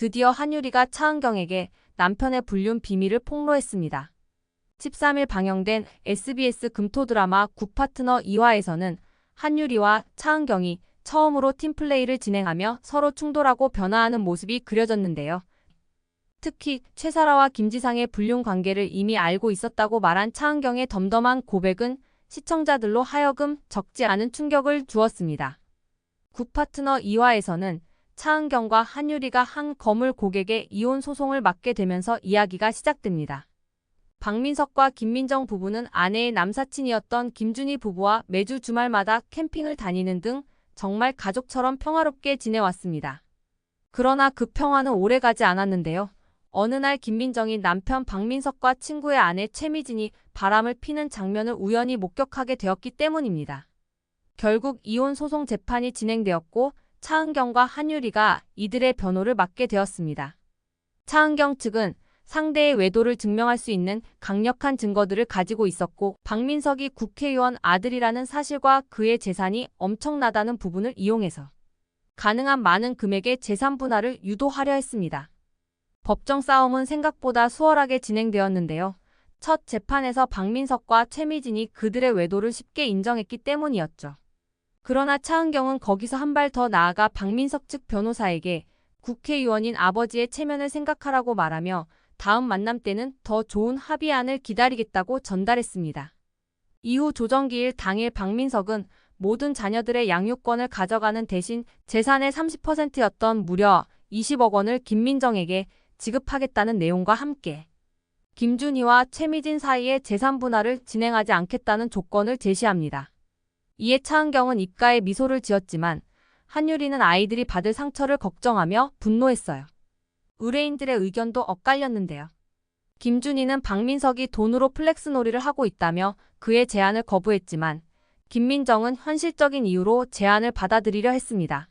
드디어 한유리가 차은경에게 남편의 불륜 비밀을 폭로했습니다. 13일 방영된 SBS 금토 드라마 굿파트너 2화에서는 한유리와 차은경이 처음으로 팀플레이를 진행하며 서로 충돌하고 변화하는 모습이 그려졌는데요. 특히 최사라와 김지상의 불륜 관계를 이미 알고 있었다고 말한 차은경의 덤덤한 고백은 시청자들로 하여금 적지 않은 충격을 주었습니다. 굿파트너 2화에서는 차은경과 한유리가 한 거물 고객의 이혼 소송을 맡게 되면서 이야기가 시작됩니다. 박민석과 김민정 부부는 아내의 남사친이었던 김준희 부부와 매주 주말마다 캠핑을 다니는 등 정말 가족처럼 평화롭게 지내왔습니다. 그러나 그 평화는 오래가지 않았는데요. 어느 날 김민정이 남편 박민석과 친구의 아내 최미진이 바람을 피는 장면을 우연히 목격하게 되었기 때문입니다. 결국 이혼 소송 재판이 진행되었고 차은경과 한유리가 이들의 변호를 맡게 되었습니다. 차은경 측은 상대의 외도를 증명할 수 있는 강력한 증거들을 가지고 있었고 박민석이 국회의원 아들이라는 사실과 그의 재산이 엄청나다는 부분을 이용해서 가능한 많은 금액의 재산 분할을 유도하려 했습니다. 법정 싸움은 생각보다 수월하게 진행되었는데요. 첫 재판에서 박민석과 최미진이 그들의 외도를 쉽게 인정했기 때문이었죠. 그러나 차은경은 거기서 한 발 더 나아가 박민석 측 변호사에게 국회의원인 아버지의 체면을 생각하라고 말하며 다음 만남 때는 더 좋은 합의안을 기다리겠다고 전달했습니다. 이후 조정기일 당일 박민석은 모든 자녀들의 양육권을 가져가는 대신 재산의 30%였던 무려 20억 원을 김민정에게 지급하겠다는 내용과 함께 김준희와 최미진 사이의 재산 분할을 진행하지 않겠다는 조건을 제시합니다. 이에 차은경은 입가에 미소를 지었지만 한유리는 아이들이 받을 상처를 걱정하며 분노했어요. 의뢰인들의 의견도 엇갈렸는데요. 김준희는 박민석이 돈으로 플렉스놀이를 하고 있다며 그의 제안을 거부했지만 김민정은 현실적인 이유로 제안을 받아들이려 했습니다.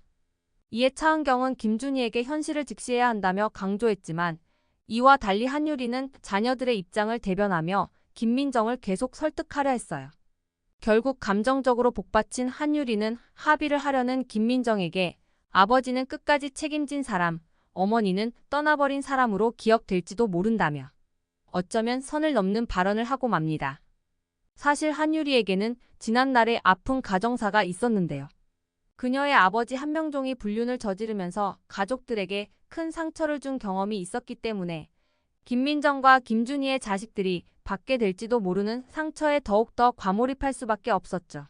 이에 차은경은 김준희에게 현실을 직시해야 한다며 강조했지만 이와 달리 한유리는 자녀들의 입장을 대변하며 김민정을 계속 설득하려 했어요. 결국 감정적으로 복받친 한유리는 합의를 하려는 김민정에게 아버지는 끝까지 책임진 사람, 어머니는 떠나버린 사람으로 기억될지도 모른다며 어쩌면 선을 넘는 발언을 하고 맙니다. 사실 한유리에게는 지난날에 아픈 가정사가 있었는데요. 그녀의 아버지 한명종이 불륜을 저지르면서 가족들에게 큰 상처를 준 경험이 있었기 때문에 김민정과 김준희의 자식들이 받게 될지도 모르는 상처에 더욱더 과몰입할 수밖에 없었죠.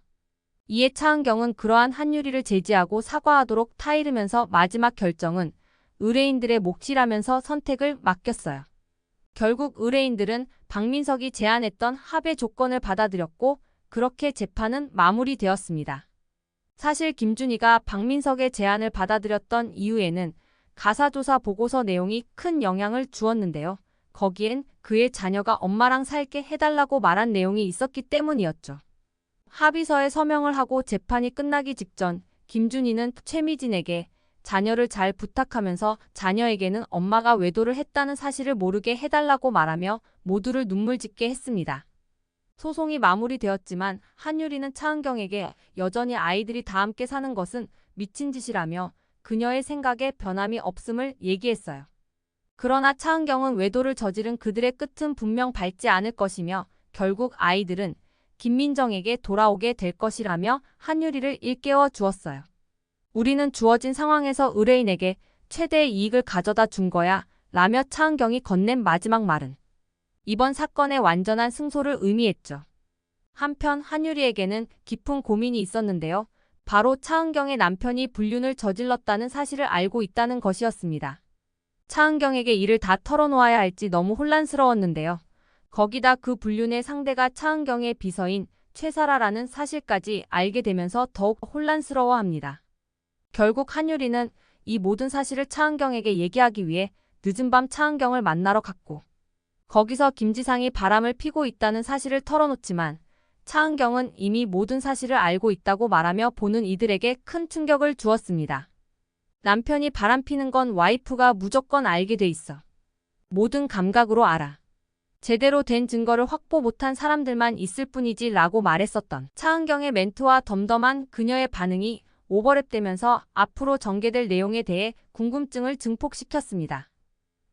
이에 차은경은 그러한 한유리를 제지하고 사과하도록 타이르면서 마지막 결정은 의뢰인들의 몫이라면서 선택을 맡겼어요. 결국 의뢰인들은 박민석이 제안했던 합의 조건을 받아들였고 그렇게 재판은 마무리되었습니다. 사실 김준희가 박민석의 제안을 받아들였던 이유에는 가사조사 보고서 내용이 큰 영향을 주었는데요. 거기엔 그의 자녀가 엄마랑 살게 해달라고 말한 내용이 있었기 때문이었죠. 합의서에 서명을 하고 재판이 끝나기 직전 김준희는 최미진에게 자녀를 잘 부탁하면서 자녀에게는 엄마가 외도를 했다는 사실을 모르게 해달라고 말하며 모두를 눈물 짓게 했습니다. 소송이 마무리되었지만 한유리는 차은경에게 여전히 아이들이 다 함께 사는 것은 미친 짓이라며 그녀의 생각에 변함이 없음을 얘기했어요. 그러나 차은경은 외도를 저지른 그들의 끝은 분명 밝지 않을 것이며 결국 아이들은 김민정에게 돌아오게 될 것이라며 한유리를 일깨워 주었어요. 우리는 주어진 상황에서 의뢰인에게 최대의 이익을 가져다 준 거야 라며 차은경이 건넨 마지막 말은 이번 사건의 완전한 승소를 의미했죠. 한편 한유리에게는 깊은 고민이 있었는데요. 바로 차은경의 남편이 불륜을 저질렀다는 사실을 알고 있다는 것이었습니다. 차은경에게 이를 다 털어놓아야 할지 너무 혼란스러웠는데요. 거기다 그 불륜의 상대가 차은경의 비서인 최사라라는 사실까지 알게 되면서 더욱 혼란스러워합니다. 결국 한유리는 이 모든 사실을 차은경에게 얘기하기 위해 늦은 밤 차은경을 만나러 갔고 거기서 김지상이 바람을 피고 있다는 사실을 털어놓지만 차은경은 이미 모든 사실을 알고 있다고 말하며 보는 이들에게 큰 충격을 주었습니다. 남편이 바람피는 건 와이프가 무조건 알게 돼 있어. 모든 감각으로 알아. 제대로 된 증거를 확보 못한 사람들만 있을 뿐이지 라고 말했었던 차은경의 멘트와 덤덤한 그녀의 반응이 오버랩되면서 앞으로 전개될 내용에 대해 궁금증을 증폭시켰습니다.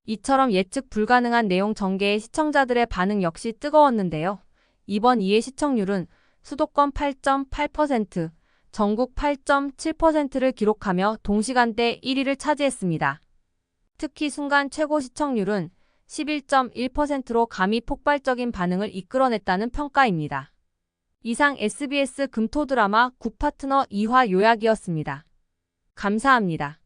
이처럼 예측 불가능한 내용 전개에 시청자들의 반응 역시 뜨거웠는데요. 이번 2회 시청률은 수도권 8.8%, 전국 8.7%를 기록하며 동시간대 1위를 차지했습니다. 특히 순간 최고 시청률은 11.1%로 감히 폭발적인 반응을 이끌어냈다는 평가입니다. 이상 SBS 금토 드라마 9파트너 2화 요약이었습니다. 감사합니다.